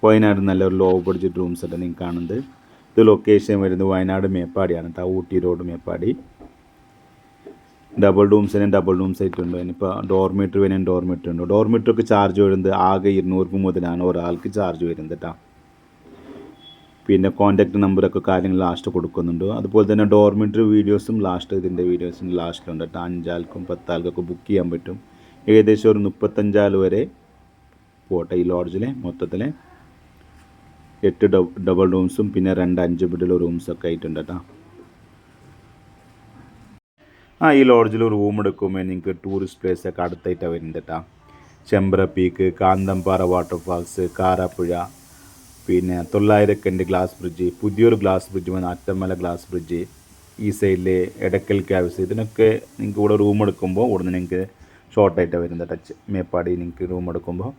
വയനാട് നല്ലൊരു low budget rooms ആയിട്ട് നിങ്ങൾക്ക് കാണുന്നത്. ഇത് ലൊക്കേഷൻ വരുന്നത് വയനാട് മേപ്പാടിയാണ് കേട്ടോ, Ooty road Meppadi. Double rooms ആയിട്ടുണ്ട്. ഇനിയിപ്പോൾ ഡോർമീറ്റർ വേണേൽ ഡോർമീറ്റർ ഉണ്ട്. ഡോർമീറ്ററൊക്കെ ചാർജ് വരുന്നത് ആകെ 200 മുതലാണ് ഒരാൾക്ക് ചാർജ് വരുന്നത് കേട്ടോ. പിന്നെ കോൺടാക്റ്റ് നമ്പറൊക്കെ കാര്യങ്ങൾ ലാസ്റ്റ് കൊടുക്കുന്നുണ്ട്. അതുപോലെ തന്നെ ഡോർമീറ്റർ വീഡിയോസും ഇതിൻ്റെ വീഡിയോസിൻ്റെ ലാസ്റ്റിലുണ്ട് കേട്ടോ. 5 ആൾക്കും 10 ആൾക്കൊക്കെ ബുക്ക് ചെയ്യാൻ പറ്റും. ഏകദേശം ഒരു 35 ആൾ വരെ പോട്ടെ ഈ ലോഡ്ജിൽ. മൊത്തത്തിൽ 8 ഡബിൾ റൂംസും പിന്നെ 2 5 ബെഡുള്ള റൂംസൊക്കെ ആയിട്ടുണ്ട് കേട്ടോ. ഈ ലോഡ്ജിൽ റൂം എടുക്കുമ്പോൾ നിങ്ങൾക്ക് ടൂറിസ്റ്റ് പ്ലേസൊക്കെ അടുത്തായിട്ടാണ് വരുന്നത് കേട്ടോ. ചെമ്പ്ര പീക്ക്, കാന്തമ്പാറ വാട്ടർഫാൾസ്, കാരാപ്പുഴ, പിന്നെ 900 ഗ്ലാസ് ബ്രിഡ്ജ്, പുതിയൊരു ഗ്ലാസ് ബ്രിഡ്ജ് വന്ന അറ്റമല ഗ്ലാസ് ബ്രിഡ്ജ്, ഈ സൈഡിൽ എടക്കൽ ക്യാവ്സ്, ഇതിനൊക്കെ നിങ്ങൾക്ക് ഇവിടെ റൂം എടുക്കുമ്പോൾ ഇവിടെ നിന്ന് നിങ്ങൾക്ക് ഷോർട്ടായിട്ടാണ് വരുന്നത് ടച്ച് മേപ്പാടി നിങ്ങൾക്ക് റൂം എടുക്കുമ്പോൾ.